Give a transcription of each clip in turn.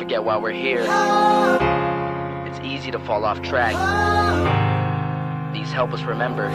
forget why we're here. It's easy to fall off track. These help us remember.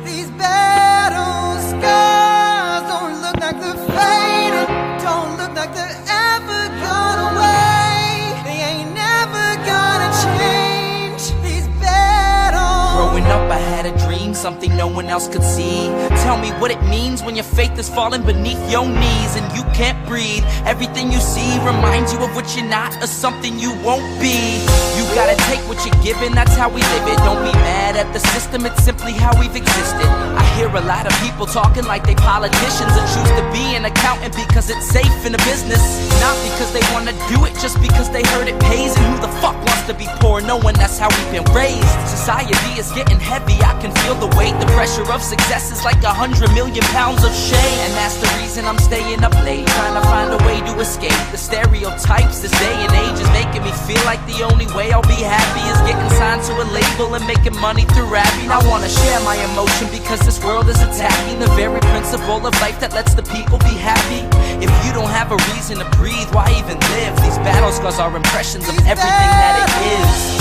These battle scars don't look like they're faded, don't look like they're ever gone away. They ain't never gonna change. These battles. Growing up I had a dream, something no one else could see. Tell me what it means when your faith is falling beneath your knees and you can't breathe. Everything you see reminds you of what you're not or something you won't be. You gotta take what you're given, that's how we live it. Don't be mad at the system, it's simply how we've existed. I hear a lot of people talking like they politicians and choose to be an accountant because it's safe in a business. Not because they wanna do it, just because they heard it pays. And who the fuck wants to be poor knowing that's how we've been raised? Society is getting heavy, I can feel the weight. The pressure of success is like 100 million pounds of shame. And that's the reason I'm staying up late, trying to find a way to escape the stereotypes this day and age is making me feel like the only way I'll be happy is getting signed to a label and making money through rapping. I wanna share my emotion because this world is attacking the very principle of life that lets the people be happy. If you don't have a reason to breathe, why even live? These battle scars are impressions of everything that it is.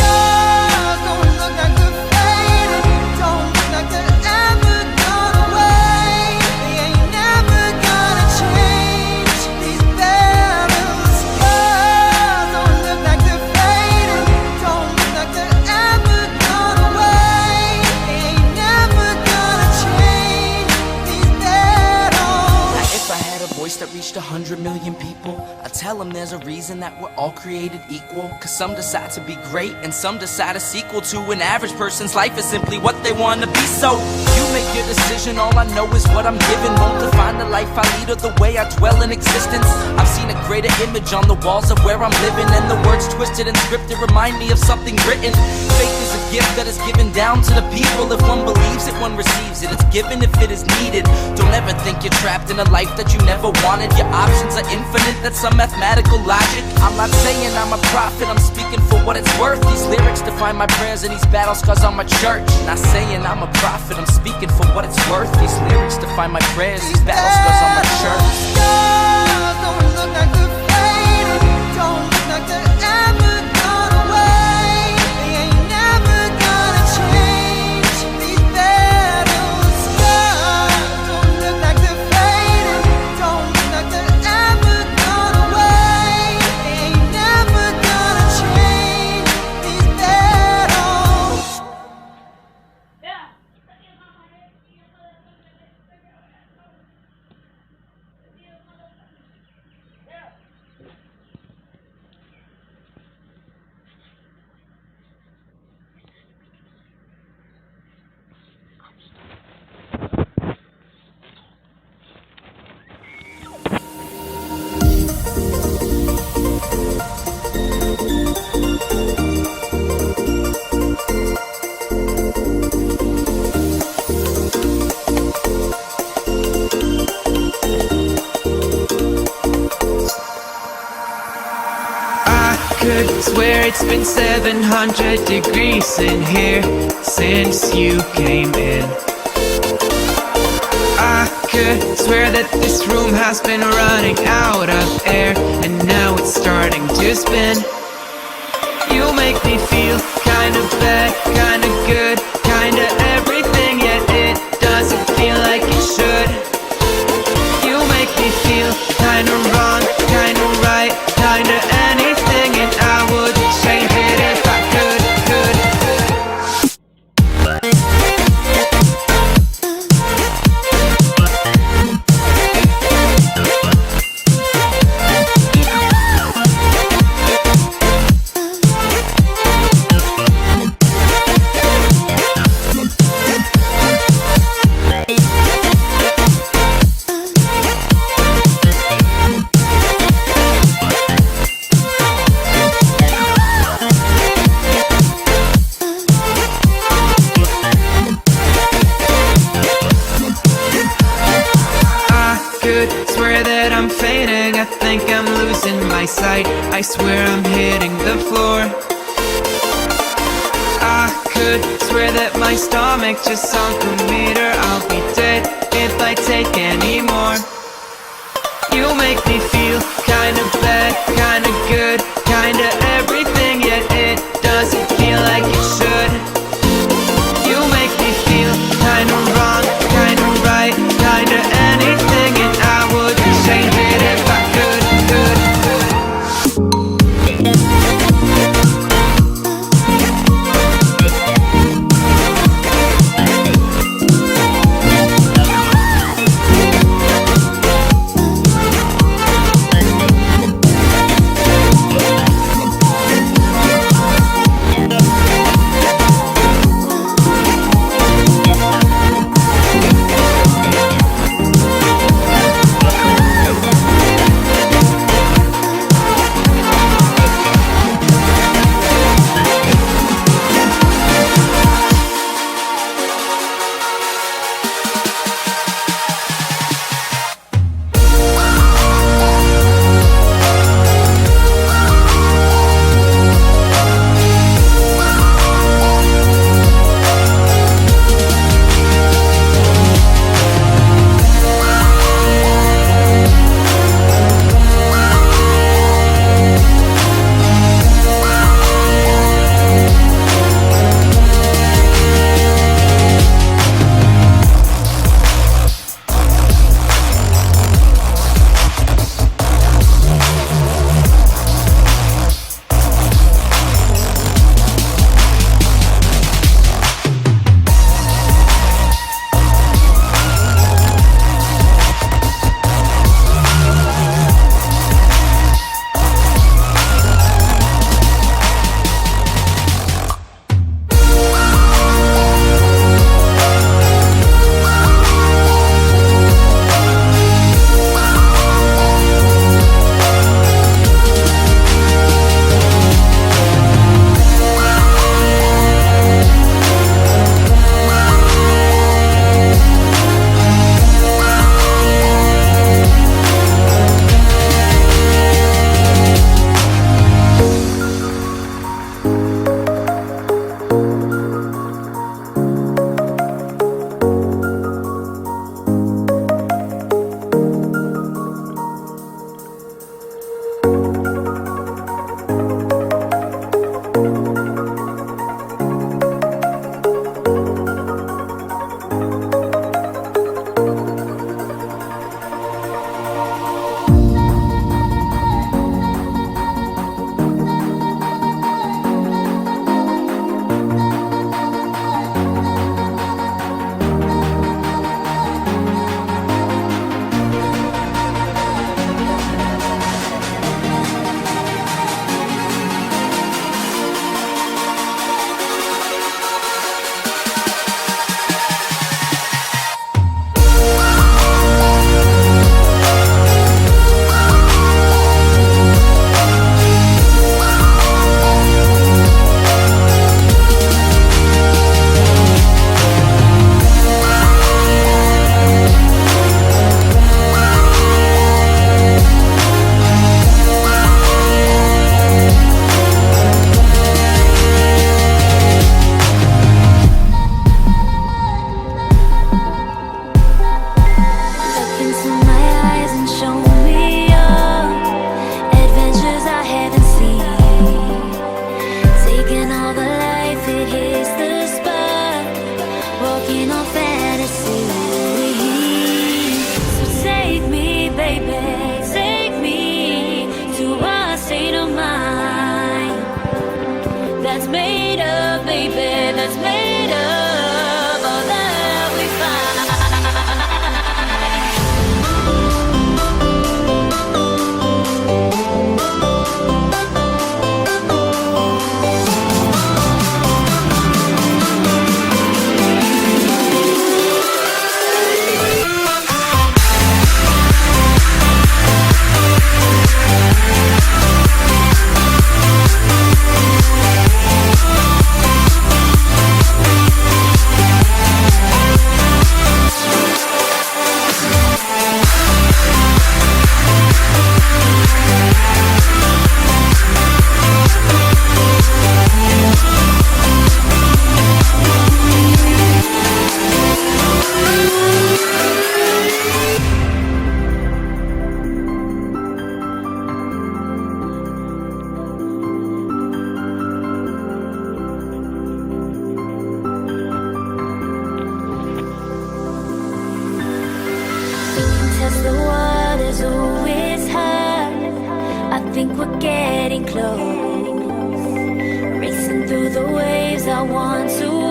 Don't look like they're faded, don't look like they're ever gone away. They ain't never gonna change. These battle scars don't look like they're faded, don't look like they're ever gone away. They ain't never gonna change. These battles. Now if I had a voice that reached 100 million people, I'd tell them there's a reason that we're all created equal. Cause some decide to be great and some decide a sequel to an average person's life is simply what they wanna be. So you make your decision, all I know is what I'm given. Won't define the life I lead or the way I dwell in existence. I've seen a greater image on the walls of where I'm living, and the words twisted and scripted remind me of something written. Faith is a gift that is given down to the people. If one believes it, one receives it. It's given if it is needed. Don't ever think you're trapped in a life that you never wanted. Your options are infinite, that's some mathematical logic. I'm not saying I'm a prophet, I'm speaking for what it's worth. These lyrics define my prayers and these battle scars on my church. Not saying I'm a prophet, I'm speaking for what it's worth. These lyrics define my prayers, these battle scars on my church. Don't look like they're faded, don't look like they're ever gone away. They ain't never gonna change. These battle scars don't look like they're faded, don't look like they're ever gone away. They ain't never gonna change. These battles. Could swear it's been 700 degrees in here since you came in. I could swear that this room has been running out of air, and now it's starting to spin. You make me feel kinda bad, kinda good, kinda everything, yet it doesn't feel like it should. You make me feel kinda wrong, kinda right, kinda anything, and I would change it if I could. Swear that I'm fainting, I think I'm losing my sight, I swear I'm hitting the floor. I could swear that my stomach just sunk a meter. I'll be dead if I take any more. You make me feel kinda bad, bad, kinda good, kinda everything, yet it doesn't feel like it should. You make me feel kinda wrong, kinda right, kinda anything, and I wouldn't change it if I could. think we're getting close. Racing through the waves, I want to